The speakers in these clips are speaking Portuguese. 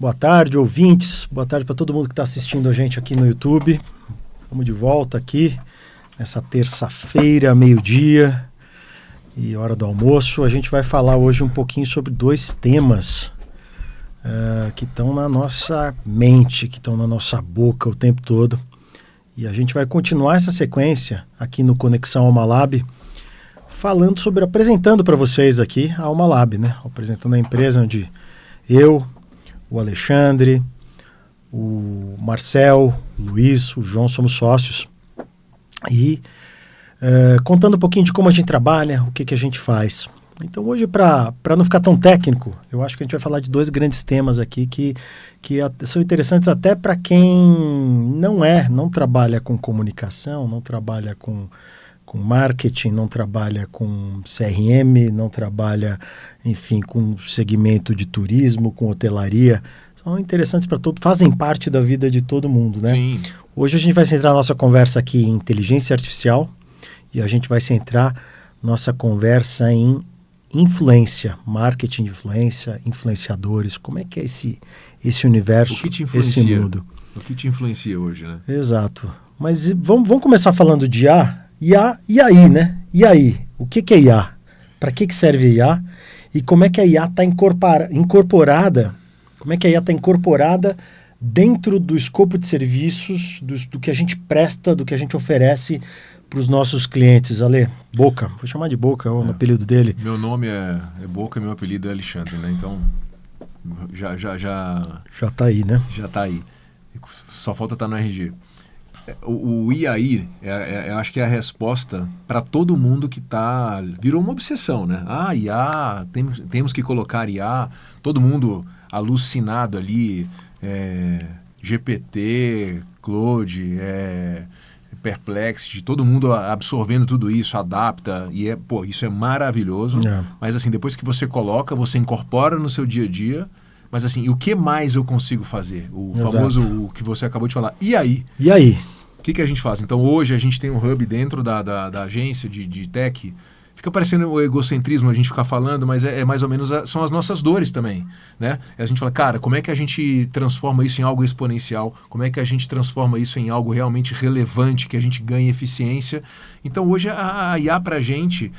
Boa tarde, ouvintes. Boa tarde para todo mundo que está assistindo a gente aqui no YouTube. Estamos de volta aqui nessa terça-feira, meio-dia e hora do almoço. A gente vai falar hoje um pouquinho sobre dois temas que estão na nossa mente, que estão na nossa boca o tempo todo. E a gente vai continuar essa sequência aqui no Conexão Alma Lab, apresentando para vocês aqui a Alma Lab, né? Apresentando a empresa onde eu, o Alexandre, o Marcel, o Luiz, o João somos sócios. E contando um pouquinho de como a gente trabalha, o que a gente faz. Então hoje, para não ficar tão técnico, eu acho que a gente vai falar de dois grandes temas aqui que são interessantes até para quem não trabalha com comunicação, não trabalha com marketing, não trabalha com CRM, não trabalha, enfim, com segmento de turismo, com hotelaria. São interessantes para todos, fazem parte da vida de todo mundo, né? Sim. Hoje a gente vai centrar a nossa conversa aqui em inteligência artificial e a gente vai centrar nossa conversa em influência, marketing de influência, influenciadores. Como é que é esse universo, o que te influencia, esse mundo? O que te influencia hoje, né? Exato. Mas vamos começar falando de IA. IA, e aí, né? E aí? O que é IA? Para que serve IA? E como é que a IA está incorporada? Como é que a IA está incorporada dentro do escopo de serviços, do que a gente presta, do que a gente oferece para os nossos clientes? Ale, Boca, vou chamar de Boca, é o apelido dele. Meu nome é Boca e meu apelido é Alexandre, né? Então, já tá aí, né? Já tá aí. Só falta estar no RG. O IAI, eu acho que é a resposta para todo mundo que virou uma obsessão, né? IA, temos que colocar IA, todo mundo alucinado ali, GPT, Claude, Perplexity, todo mundo absorvendo tudo isso, adapta, e isso é maravilhoso. Mas assim, depois que você coloca, você incorpora no seu dia a dia, mas assim, e o que mais eu consigo fazer? Exato. Famoso, o que você acabou de falar, e aí? E aí? O que a gente faz? Então hoje a gente tem um hub dentro da agência de tech. Fica parecendo o egocentrismo a gente ficar falando, mas é mais ou menos são as nossas dores também, né? E a gente fala, cara, como é que a gente transforma isso em algo exponencial? Como é que a gente transforma isso em algo realmente relevante, que a gente ganhe eficiência? Então hoje a IA pra gente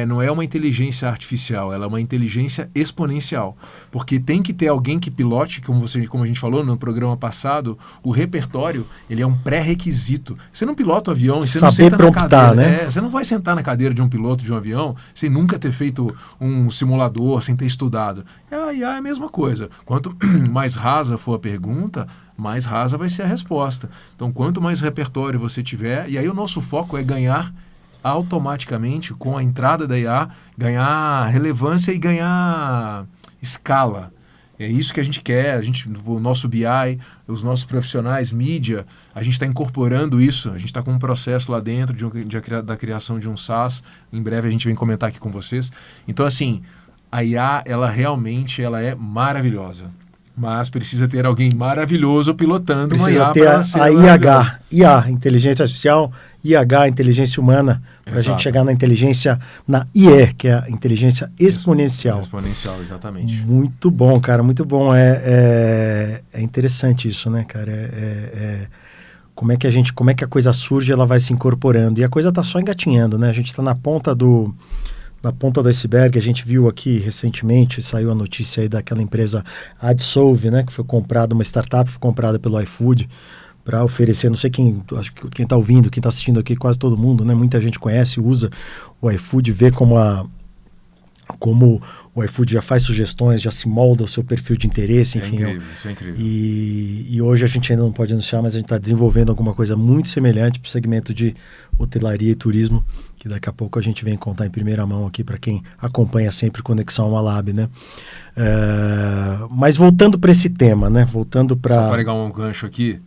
não é uma inteligência artificial, ela é uma inteligência exponencial. Porque tem que ter alguém que pilote, como a gente falou no programa passado, o repertório, ele é um pré-requisito. Você não pilota o avião e você não senta na cadeira, né? Você não vai sentar na cadeira de um piloto de um avião sem nunca ter feito um simulador, sem ter estudado. A IA é a mesma coisa. Quanto mais rasa for a pergunta, mais rasa vai ser a resposta. Então, quanto mais repertório você tiver, e aí o nosso foco é ganhar automaticamente, com a entrada da IA, ganhar relevância e ganhar escala. É isso que a gente quer, o nosso BI, os nossos profissionais, mídia, a gente está incorporando isso, a gente está com um processo lá dentro da criação de um SaaS, em breve a gente vem comentar aqui com vocês. Então, assim, a IA, ela realmente é maravilhosa, mas precisa ter alguém maravilhoso pilotando uma IA. Precisa ter a IA, inteligência artificial, IH, inteligência humana, para a gente chegar na inteligência, na IE, que é a inteligência exponencial. Exponencial, exatamente. Muito bom, cara, muito bom. É interessante isso, né, cara? Como é que a coisa surge, ela vai se incorporando. E a coisa está só engatinhando, né? A gente está na ponta do iceberg. A gente viu aqui recentemente, saiu a notícia aí daquela empresa Adsolve, né? Que foi comprada, uma startup foi comprada pelo iFood para oferecer, não sei acho que quem está ouvindo, quem está assistindo aqui, quase todo mundo, né? Muita gente conhece, usa o iFood, vê como o iFood já faz sugestões, já se molda o seu perfil de interesse, enfim. Isso é incrível. E hoje a gente ainda não pode anunciar, mas a gente está desenvolvendo alguma coisa muito semelhante para o segmento de hotelaria e turismo, que daqui a pouco a gente vem contar em primeira mão aqui para quem acompanha sempre Conexão Alma Lab, né? Mas voltando para esse tema, né? Só para pegar um gancho aqui,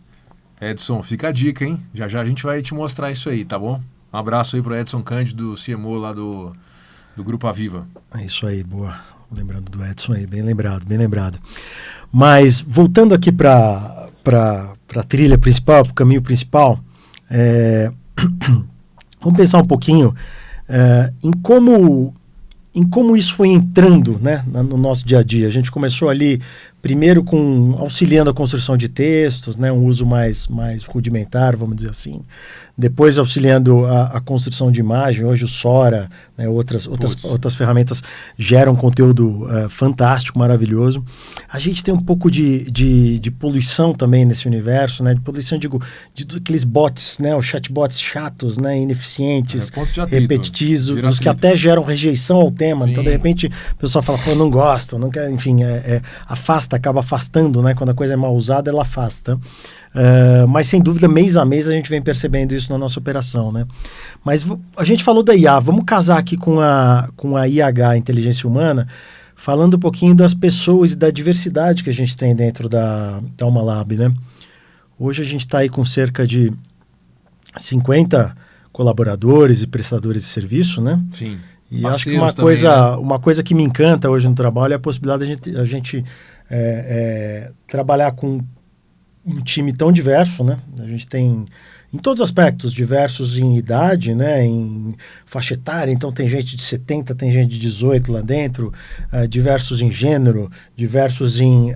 Edson, fica a dica, hein? Já a gente vai te mostrar isso aí, tá bom? Um abraço aí pro Edson Cândido, CMO lá do Grupo Aviva. É isso aí, boa. Lembrando do Edson aí, bem lembrado, bem lembrado. Mas voltando aqui para a trilha principal, para o caminho principal, vamos pensar um pouquinho em como isso foi entrando, né, no nosso dia a dia. A gente começou ali primeiro auxiliando a construção de textos, né, um uso mais rudimentar, vamos dizer assim. Depois auxiliando a construção de imagem. Hoje o Sora, né, outras ferramentas geram conteúdo fantástico, maravilhoso. A gente tem um pouco de poluição também nesse universo, né? De poluição, digo, de aqueles bots, né? Os chatbots chatos, né? Ineficientes, repetitivos, que até geram rejeição ao tema. Sim. Então, de repente, o pessoal fala, pô, não gosto, não quer, enfim, acaba afastando, né? Quando a coisa é mal usada, ela afasta. Mas sem dúvida, mês a mês a gente vem percebendo isso na nossa operação, né? Mas a gente falou da IA, vamos casar aqui com a IH, Inteligência Humana, falando um pouquinho das pessoas e da diversidade que a gente tem dentro da Alma Lab, né? Hoje a gente está aí com cerca de 50 colaboradores e prestadores de serviço, né? Sim. E acho que uma coisa que me encanta hoje no trabalho é a possibilidade de a gente trabalhar com um time tão diverso, né? A gente tem, em todos os aspectos, diversos em idade, né? Em faixa etária, então tem gente de 70, tem gente de 18 lá dentro, diversos em gênero, diversos em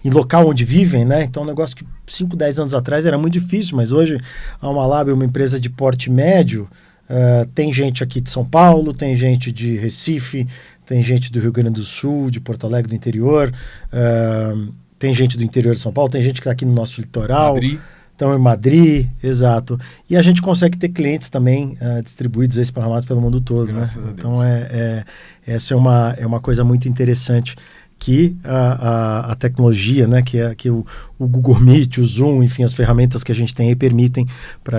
local onde vivem, né? Então um negócio que 5, 10 anos atrás era muito difícil, mas hoje a Alma Lab é uma empresa de porte médio, tem gente aqui de São Paulo, tem gente de Recife, tem gente do Rio Grande do Sul, de Porto Alegre do interior, tem gente do interior de São Paulo, tem gente que está aqui no nosso litoral. Madrid. Então, em Madrid, exato. E a gente consegue ter clientes também distribuídos, esparramados pelo mundo todo. Graças Né? a Deus. Então, essa é uma coisa muito interessante que a tecnologia, né, que o Google Meet, o Zoom, enfim, as ferramentas que a gente tem aí permitem que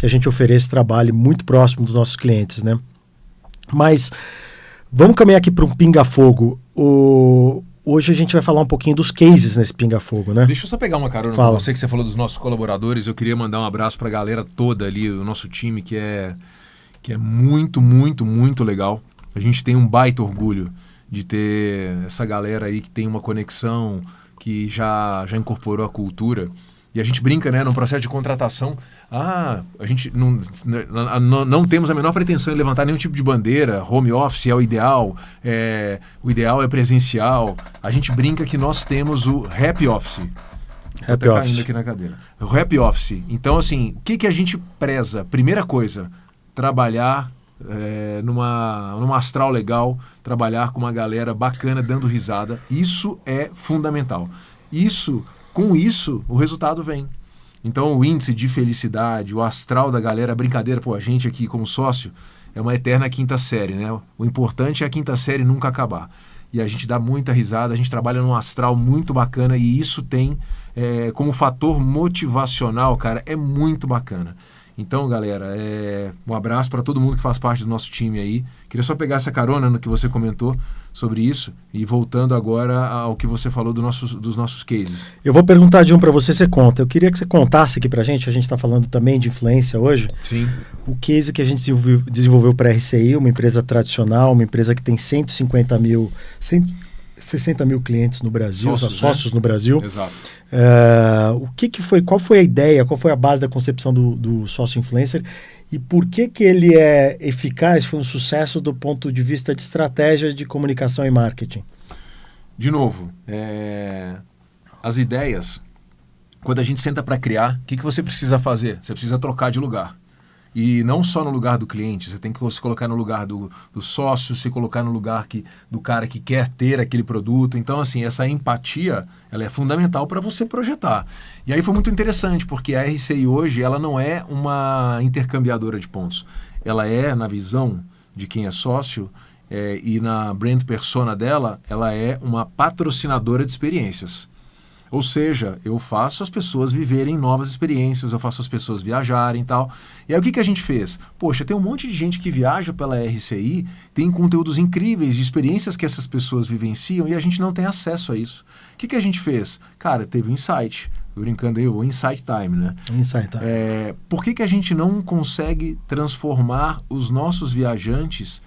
a gente ofereça trabalho muito próximo dos nossos clientes, né? Mas vamos caminhar aqui para um pinga-fogo. Hoje a gente vai falar um pouquinho dos cases nesse pinga-fogo, né? Deixa eu só pegar uma carona com você, que você falou dos nossos colaboradores. Eu queria mandar um abraço para a galera toda ali, o nosso time, que é muito, muito, muito legal. A gente tem um baita orgulho de ter essa galera aí que tem uma conexão, que já incorporou a cultura. E a gente brinca, né, no processo de contratação. A gente não temos a menor pretensão em levantar nenhum tipo de bandeira. Home office é o ideal é presencial. A gente brinca que nós temos o happy office. Happy office. Caindo aqui na cadeira. O happy office. Então, assim, o que a gente preza? Primeira coisa, trabalhar numa astral legal, trabalhar com uma galera bacana, dando risada. Isso é fundamental. Com isso, o resultado vem. Então, o índice de felicidade, o astral da galera, a brincadeira, a gente aqui como sócio, é uma eterna quinta série, né? O importante é a quinta série nunca acabar. E a gente dá muita risada, a gente trabalha num astral muito bacana e isso tem como fator motivacional, cara, é muito bacana. Então, galera, um abraço para todo mundo que faz parte do nosso time aí. Queria só pegar essa carona no que você comentou sobre isso e voltando agora ao que você falou dos nossos cases. Eu vou perguntar de um para você conta. Eu queria que você contasse aqui para a gente está falando também de influência hoje. Sim. O case que a gente desenvolveu para a RCI, uma empresa tradicional, uma empresa que tem 160 mil clientes no Brasil, sócios, né? No Brasil. Exato. Qual foi a ideia, qual foi a base da concepção do sócio influencer e por que ele é eficaz, foi um sucesso do ponto de vista de estratégia de comunicação e marketing? De novo, as ideias, quando a gente senta para criar, o que você precisa fazer? Você precisa trocar de lugar. E não só no lugar do cliente, você tem que se colocar no lugar do sócio, se colocar no lugar do cara que quer ter aquele produto. Então, assim, essa empatia, ela é fundamental para você projetar. E aí foi muito interessante, porque a RCI hoje, ela não é uma intercambiadora de pontos. Ela é, na visão de quem é sócio, e na brand persona dela, ela é uma patrocinadora de experiências. Ou seja, eu faço as pessoas viverem novas experiências, eu faço as pessoas viajarem e tal. E aí o que a gente fez? Poxa, tem um monte de gente que viaja pela RCI, tem conteúdos incríveis de experiências que essas pessoas vivenciam e a gente não tem acesso a isso. O que a gente fez? Cara, teve um insight, brincando aí, o Insight Time, né? Insight Time. Por que a gente não consegue transformar os nossos viajantes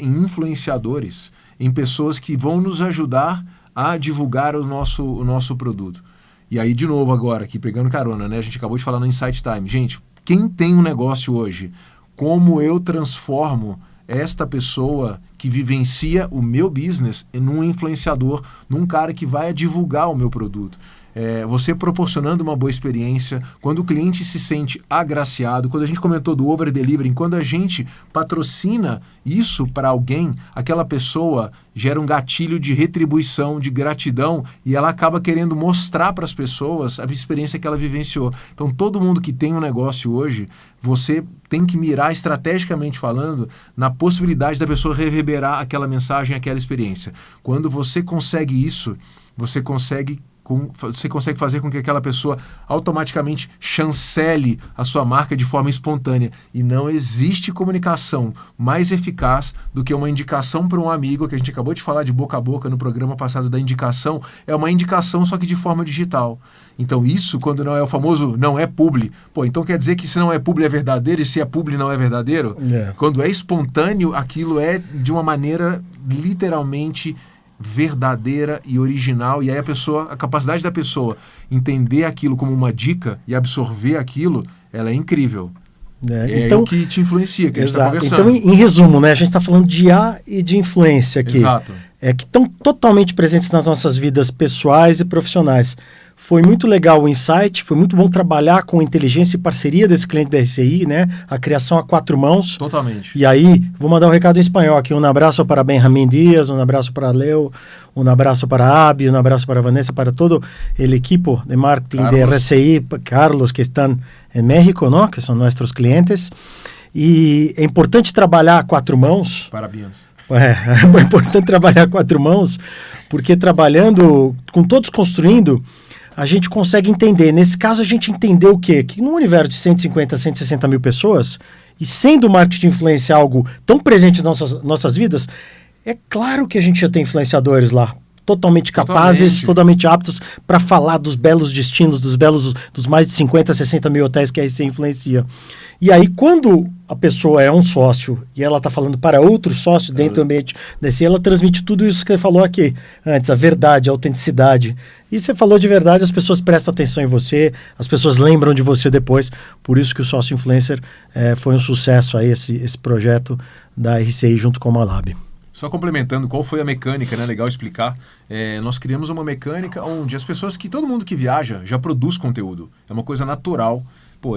em influenciadores, em pessoas que vão nos ajudar a divulgar o nosso produto? E aí, de novo agora, aqui pegando carona, né? A gente acabou de falar no Insight Time. Gente, quem tem um negócio hoje, como eu transformo esta pessoa que vivencia o meu business num influenciador, num cara que vai divulgar o meu produto. Você proporcionando uma boa experiência, quando o cliente se sente agraciado, quando a gente comentou do over-delivering, quando a gente patrocina isso para alguém, aquela pessoa gera um gatilho de retribuição, de gratidão, e ela acaba querendo mostrar para as pessoas a experiência que ela vivenciou. Então, todo mundo que tem um negócio hoje, você tem que mirar estrategicamente falando na possibilidade da pessoa reverberar aquela mensagem, aquela experiência. Quando você consegue isso, você consegue fazer com que aquela pessoa automaticamente chancele a sua marca de forma espontânea. E não existe comunicação mais eficaz do que uma indicação para um amigo, que a gente acabou de falar de boca a boca no programa passado da indicação, é uma indicação só que de forma digital. Então isso, quando não é o famoso não é publi, então quer dizer que se não é publi é verdadeiro e se é publi não é verdadeiro? Quando é espontâneo, aquilo é de uma maneira literalmente verdadeira e original, e aí a capacidade da pessoa entender aquilo como uma dica e absorver aquilo, ela é incrível. Então, o que te influencia, que exato. A gente está conversando. Então, em resumo, né, a gente está falando de IA e de influência aqui. Exato. Que estão totalmente presentes nas nossas vidas pessoais e profissionais. Foi muito legal o insight, foi muito bom trabalhar com inteligência e parceria desse cliente da RCI, né? A criação a 4 mãos. Totalmente. E aí, vou mandar um recado em espanhol aqui. Um abraço para Benjamín Díaz, um abraço para Leo, um abraço para Abi, um abraço para Vanessa, para todo o equipo de marketing de RCI, Carlos, que estão em México, ¿no? Que são nossos clientes. E é importante trabalhar a 4 mãos. Parabéns. É importante trabalhar a 4 mãos, porque trabalhando, com todos construindo, a gente consegue entender. Nesse caso, a gente entendeu o quê? Que num universo de 150, 160 mil pessoas, e sendo o marketing de influência algo tão presente nas nossas vidas, é claro que a gente já tem influenciadores lá, totalmente capazes, totalmente aptos para falar dos belos destinos, dos mais de 50, 60 mil hotéis que a RCI influencia. E aí, quando a pessoa é um sócio e ela está falando para outro sócio dentro do ambiente desse, ela transmite tudo isso que você falou aqui antes, a verdade, a autenticidade. E você falou de verdade, as pessoas prestam atenção em você, as pessoas lembram de você depois. Por isso que o Sócio Influencer foi um sucesso aí, esse projeto da RCI junto com a Malab. Só complementando, qual foi a mecânica, né? Legal explicar. Nós criamos uma mecânica onde as pessoas, todo mundo que viaja já produz conteúdo. É uma coisa natural.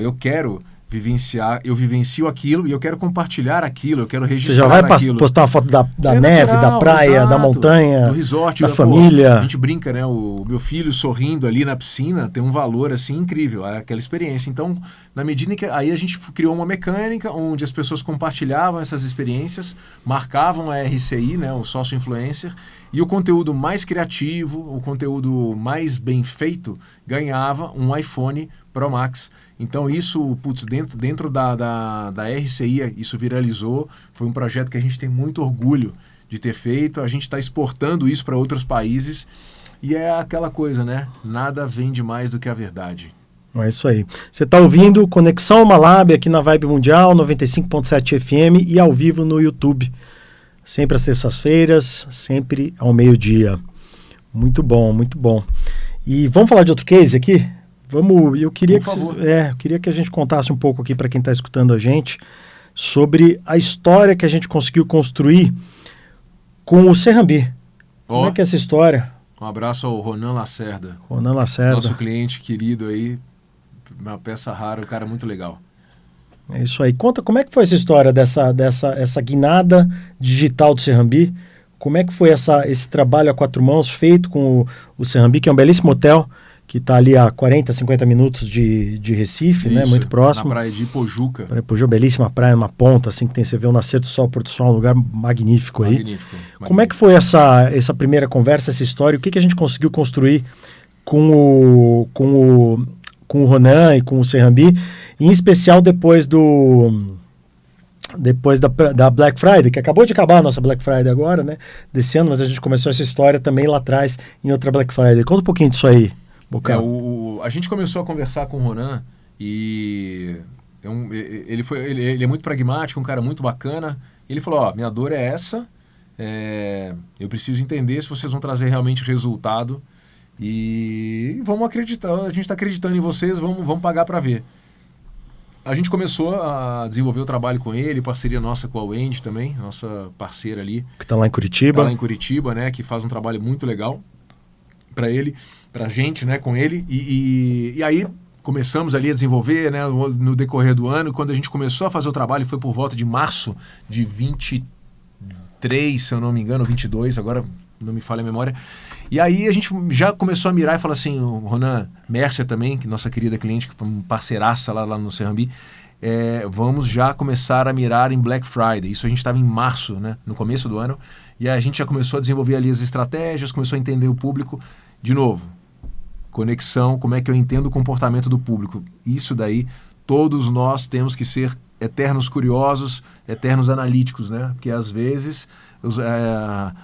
Eu quero vivenciar, eu vivencio aquilo e eu quero compartilhar aquilo, eu quero registrar aquilo. Você já vai postar uma foto da neve, natural, da praia, exato, da montanha, do resort, da família. A gente brinca, né? O meu filho sorrindo ali na piscina tem um valor assim incrível, aquela experiência. Então, na medida que aí a gente criou uma mecânica onde as pessoas compartilhavam essas experiências, marcavam a RCI, né? O sócio influencer, e o conteúdo mais criativo, o conteúdo mais bem feito, ganhava um iPhone Pro Max. Então isso, dentro da RCI, isso viralizou. Foi um projeto que a gente tem muito orgulho de ter feito. A gente está exportando isso para outros países. E é aquela coisa, né? Nada vende mais do que a verdade. É isso aí. Você está ouvindo Conexão Malab aqui na Vibe Mundial, 95.7 FM e ao vivo no YouTube. Sempre às terças-feiras, sempre ao meio-dia. Muito bom, muito bom. E vamos falar de outro case aqui? Eu queria que a gente contasse um pouco aqui para quem está escutando a gente sobre a história que a gente conseguiu construir com o Serrambi. Como é que é essa história? Um abraço ao Ronan Lacerda. Ronan Lacerda. Nosso cliente querido aí, uma peça rara, um cara muito legal. É isso aí. Conta como é que foi essa história essa guinada digital do Serrambi. Como é que foi esse trabalho a 4 mãos feito com o Serrambi, que é um belíssimo hotel, que está ali a 40, 50 minutos de Recife, isso, né? Muito próximo. Na praia de Ipojuca. Ipojuca, belíssima praia, uma ponta, assim, que você vê o nascer do sol, o pôr do sol, um lugar magnífico aí. Magnífico. Como é que foi essa primeira conversa, essa história? O que a gente conseguiu construir com o Ronan e com o Serrambi, em especial depois da Black Friday, que acabou de acabar a nossa Black Friday agora, né? Desse ano, mas a gente começou essa história também lá atrás, em outra Black Friday. Conta um pouquinho disso aí. A gente começou a conversar com o Ronan e ele é muito pragmático, um cara muito bacana. Ele falou, minha dor é essa, eu preciso entender se vocês vão trazer realmente resultado e vamos acreditar, a gente está acreditando em vocês, vamos pagar para ver. a gente começou a desenvolver o trabalho com ele, parceria nossa com a Wendy também, nossa parceira ali. Que está lá em Curitiba. Está lá em Curitiba, né? Que faz um trabalho muito legal para ele, para a gente, né? Com ele. E aí começamos ali a desenvolver, né? No decorrer do ano. Quando a gente começou a fazer o trabalho, foi por volta de março de 23, se eu não me engano, 22, agora não me falha a memória. E aí a gente já começou a mirar e falar assim, o Ronan Mércia também, que nossa querida cliente, que foi uma parceiraça lá no Serrambi, vamos já começar a mirar em Black Friday. Isso a gente estava em março, né, no começo do ano, e a gente já começou a desenvolver ali as estratégias, começou a entender o público. De novo, conexão, como é que eu entendo o comportamento do público. Isso daí, todos nós temos que ser eternos curiosos, eternos analíticos, né? Porque às vezes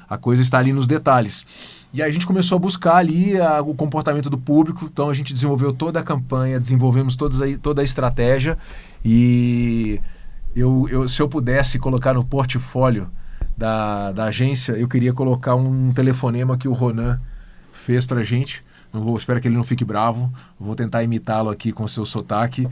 a coisa está ali nos detalhes. E aí a gente começou a buscar ali o comportamento do público, então a gente desenvolveu toda a campanha, desenvolvemos toda a estratégia, e se eu pudesse colocar no portfólio da agência, eu queria colocar um telefonema que o Ronan fez pra gente. Espero que ele não fique bravo, vou tentar imitá-lo aqui com o seu sotaque,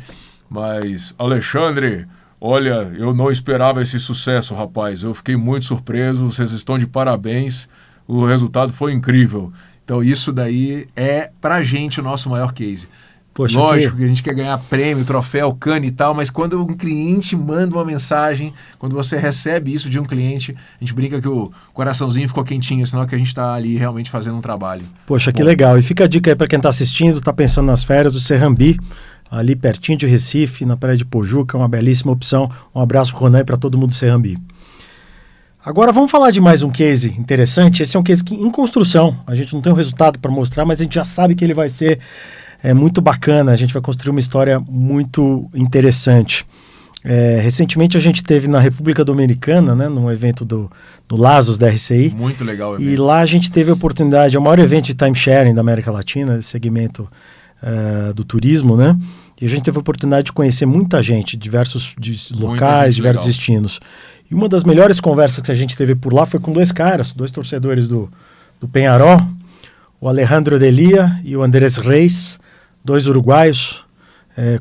mas Alexandre, olha, eu não esperava esse sucesso, rapaz, eu fiquei muito surpreso, vocês estão de parabéns, o resultado foi incrível. Então isso daí é pra gente o nosso maior case. Poxa, lógico que a gente quer ganhar prêmio, troféu, cane e tal, mas quando um cliente manda uma mensagem, quando você recebe isso de um cliente, a gente brinca que o coraçãozinho ficou quentinho, senão que a gente está ali realmente fazendo um trabalho. Poxa, que legal. E fica a dica aí para quem está assistindo, está pensando nas férias do Serrambi, ali pertinho de Recife, na praia de Pojuca, uma belíssima opção. Um abraço para o Ronan e para todo mundo do Serrambi. Agora vamos falar de mais um case interessante. Esse é um case em construção. A gente não tem um resultado para mostrar, mas a gente já sabe que ele vai ser muito bacana. A gente vai construir uma história muito interessante. Recentemente a gente esteve na República Dominicana, né, num evento do Lazos da RCI. Muito legal o evento. E lá a gente teve a oportunidade, é o maior evento de timesharing da América Latina, segmento do turismo, né? E a gente teve a oportunidade de conhecer muita gente, diversos locais, diversos destinos. E uma das melhores conversas que a gente teve por lá foi com dois torcedores do Peñarol, o Alejandro Delia e o Andrés Reis, dois uruguaios.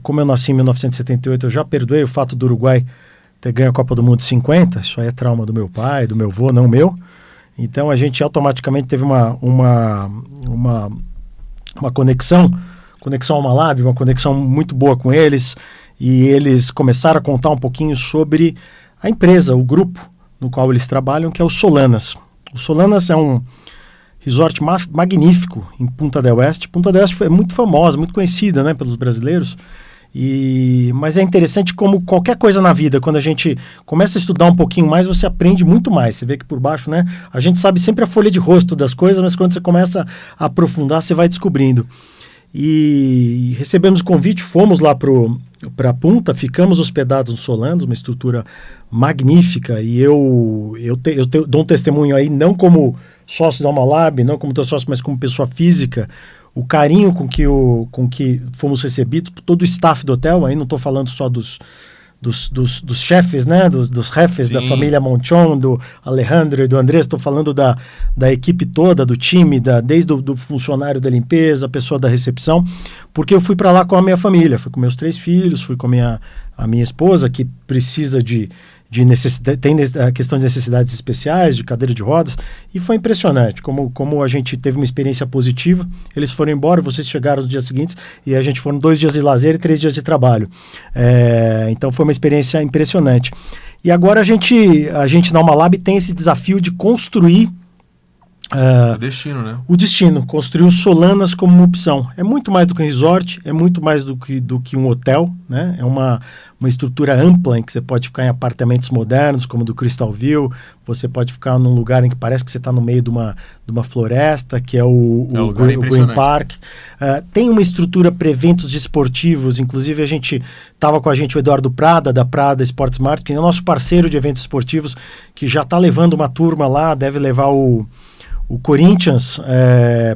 Como eu nasci em 1978, eu já perdoei o fato do Uruguai ter ganho a Copa do Mundo 50, isso aí é trauma do meu pai, do meu avô, não meu. Então a gente automaticamente teve uma conexão Alma Lab, uma conexão muito boa com eles, e eles começaram a contar um pouquinho sobre a empresa, o grupo no qual eles trabalham, que é o Solanas. O Solanas é um resort magnífico em Punta del Este. Punta del Este é muito famosa, muito conhecida, né, pelos brasileiros. Mas é interessante como qualquer coisa na vida, quando a gente começa a estudar um pouquinho mais, você aprende muito mais. Você vê que por baixo, né, a gente sabe sempre a folha de rosto das coisas, mas quando você começa a aprofundar, você vai descobrindo. E recebemos o convite, fomos lá para Punta, ficamos hospedados no Solanas, uma estrutura magnífica, e eu dou um testemunho aí, não como sócio da Alma Lab, não como teu sócio, mas como pessoa física, o carinho com que fomos recebidos, todo o staff do hotel. Aí não estou falando só dos chefes, né, dos jefes da família Monchon, do Alejandro e do Andrés. Estou falando da equipe toda, do time, desde do funcionário da limpeza, a pessoa da recepção, porque eu fui para lá com a minha família, fui com meus 3 filhos, fui com a minha esposa, que precisa tem a questão de necessidades especiais, de cadeira de rodas, e foi impressionante como a gente teve uma experiência positiva. Eles foram embora, vocês chegaram nos dias seguintes, e a gente foram 2 dias de lazer e 3 dias de trabalho. Então foi uma experiência impressionante. E agora a gente na Alma Lab tem esse desafio de construir o destino, né? O destino, construir o Solanas como uma opção. É muito mais do que um resort, é muito mais do que um hotel, né? É uma estrutura ampla em que você pode ficar em apartamentos modernos, como o do Crystal View. Você pode ficar num lugar em que parece que você está no meio de uma floresta, que é o Green Park. Tem uma estrutura para eventos desportivos, inclusive estava com a gente o Eduardo Prada, da Prada Sports Mart, que é o nosso parceiro de eventos esportivos, que já está levando uma turma lá, deve levar o o Corinthians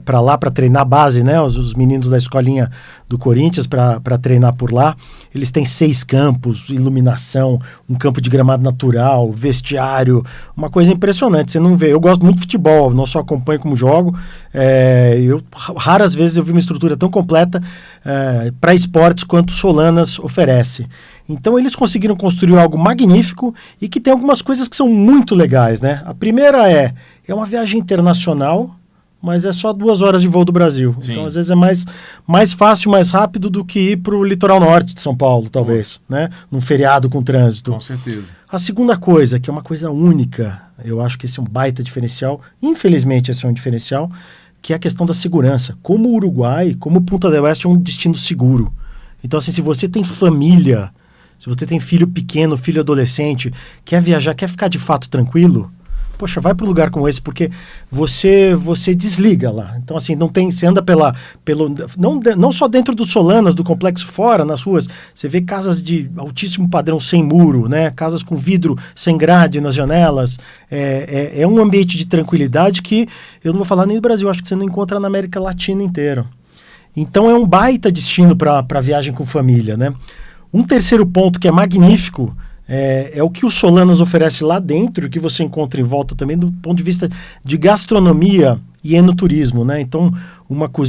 para lá para treinar a base, né? Os meninos da escolinha do Corinthians para treinar por lá. Eles têm 6 campos, iluminação, um campo de gramado natural, vestiário, uma coisa impressionante. Você não vê. Eu gosto muito de futebol, não só acompanho como jogo. Raras vezes eu vi uma estrutura tão completa para esportes quanto Solanas oferece. Então eles conseguiram construir algo magnífico e que tem algumas coisas que são muito legais, né? A primeira é uma viagem internacional, mas é só 2 horas de voo do Brasil. Sim. Então às vezes é mais fácil, mais rápido do que ir para o litoral norte de São Paulo, talvez, né? Num feriado com trânsito. Com certeza. A segunda coisa, que é uma coisa única, eu acho que esse é um baita diferencial, infelizmente esse é um diferencial, que é a questão da segurança. Como o Uruguai, como Punta del Este é um destino seguro. Então assim, se você tem família, se você tem filho pequeno, filho adolescente, quer viajar, quer ficar de fato tranquilo, poxa, vai para um lugar como esse, porque você desliga lá. Então, assim, você anda não só dentro do Solanas, do complexo fora, nas ruas, você vê casas de altíssimo padrão sem muro, né? Casas com vidro sem grade nas janelas. É um ambiente de tranquilidade que eu não vou falar nem do Brasil, acho que você não encontra na América Latina inteira. Então, é um baita destino para viagem com família, né? Um terceiro ponto que é magnífico é o que o Solanas oferece lá dentro, que você encontra em volta também do ponto de vista de gastronomia e enoturismo, né? Então,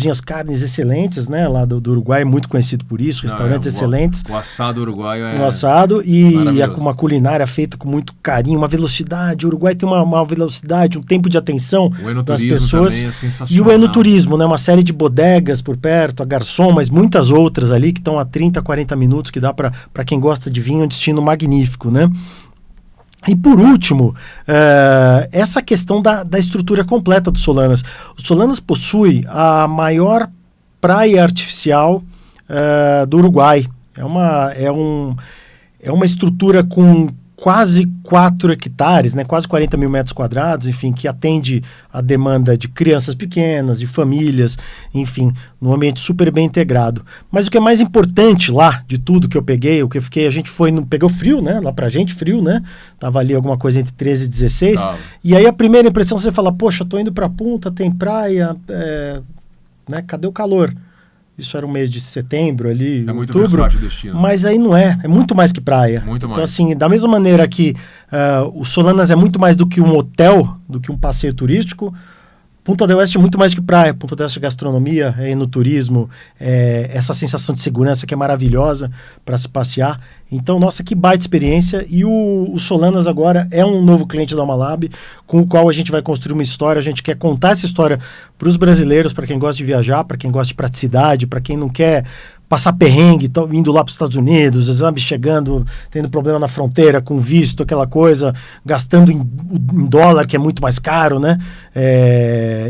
as carnes excelentes, né? Lá do Uruguai é muito conhecido por isso, restaurantes excelentes. O assado uruguaio O assado e uma culinária feita com muito carinho, uma velocidade. O Uruguai tem uma velocidade, um tempo de atenção das pessoas. Também é sensacional. E o enoturismo, né? Uma série de bodegas por perto, a Garçom, mas muitas outras ali que estão a 30, 40 minutos, que dá para quem gosta de vinho, um destino magnífico, né? E por último, essa questão da estrutura completa do Solanas. O Solanas possui a maior praia artificial do Uruguai. É uma estrutura com quase 4 hectares, né, quase 40 mil metros quadrados, enfim, que atende a demanda de crianças pequenas, de famílias, enfim, num ambiente super bem integrado. Mas o que é mais importante lá de tudo que eu peguei, a gente pegou frio, né, lá pra gente frio, né, tava ali alguma coisa entre 13 e 16, e aí a primeira impressão você fala, poxa, tô indo pra Punta, tem praia, né, cadê o calor? Isso era um mês de setembro ali, muito outubro, versátil o destino. Mas aí não é muito mais que praia. Muito mais. Então assim, da mesma maneira que o Solanas é muito mais do que um hotel, do que um passeio turístico, Punta del Este é muito mais que praia. Punta del Este é gastronomia, é enoturismo, essa sensação de segurança que é maravilhosa para se passear. Então, nossa, que baita experiência. E o Solanas agora é um novo cliente da Almalab, com o qual a gente vai construir uma história. A gente quer contar essa história para os brasileiros, para quem gosta de viajar, para quem gosta de praticidade, para quem não quer passar perrengue, indo lá para os Estados Unidos, sabe, chegando, tendo problema na fronteira, com visto, aquela coisa, gastando em dólar, que é muito mais caro, né?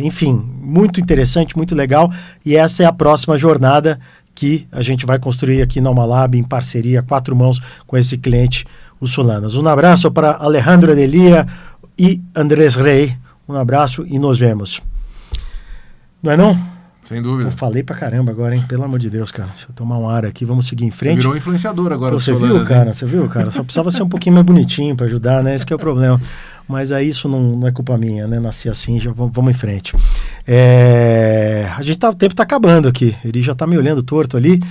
Enfim, muito interessante, muito legal. E essa é a próxima jornada que a gente vai construir aqui na Almalab, em parceria, a 4 mãos, com esse cliente, o Solanas. Um abraço para Alejandro Delia e Andrés Rey. Um abraço e nos vemos. Não é não? Sem dúvida. Eu falei pra caramba agora, hein? Pelo amor de Deus, cara. Deixa eu tomar um ar aqui, vamos seguir em frente. Você virou um influenciador agora. Você viu, cara? Você viu, cara? Só precisava ser um pouquinho mais bonitinho pra ajudar, né? Esse que é o problema. Mas aí isso não é culpa minha, né? Nasci assim, já vamos em frente. O tempo tá acabando aqui. Ele já tá me olhando torto ali.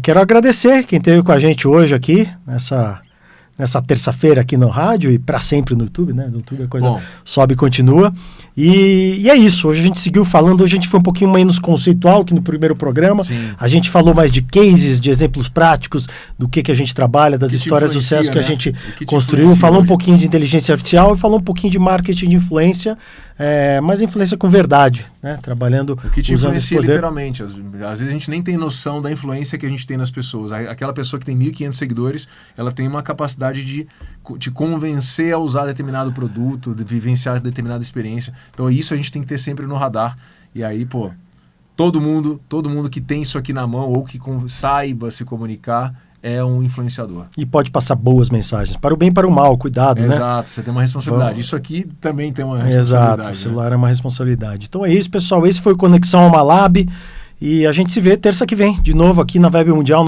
Quero agradecer quem esteve com a gente hoje aqui, nessa terça-feira aqui no rádio e para sempre no YouTube, né? No YouTube a coisa sobe e continua. E é isso. Hoje a gente seguiu falando, hoje a gente foi um pouquinho menos conceitual que no primeiro programa. Sim. A gente falou mais de cases, de exemplos práticos, do que a gente trabalha, das histórias de sucesso que a gente construiu. Falou um pouquinho de inteligência artificial e falou um pouquinho de marketing de influência, mas influência com verdade, né? Trabalhando, o que te usando influencia esse poder. Literalmente. Às vezes a gente nem tem noção da influência que a gente tem nas pessoas. Aquela pessoa que tem 1.500 seguidores, ela tem uma capacidade de te convencer a usar determinado produto, de vivenciar determinada experiência. Então isso a gente tem que ter sempre no radar. E aí, todo mundo que tem isso aqui na mão ou que saiba se comunicar é um influenciador. E pode passar boas mensagens, para o bem e para o mal, cuidado, né? Exato, você tem uma responsabilidade. Isso aqui também tem uma responsabilidade. Exato, o celular é uma responsabilidade. Então é isso, pessoal. Esse foi o Conexão Almalab e a gente se vê terça que vem, de novo aqui na Web Mundial.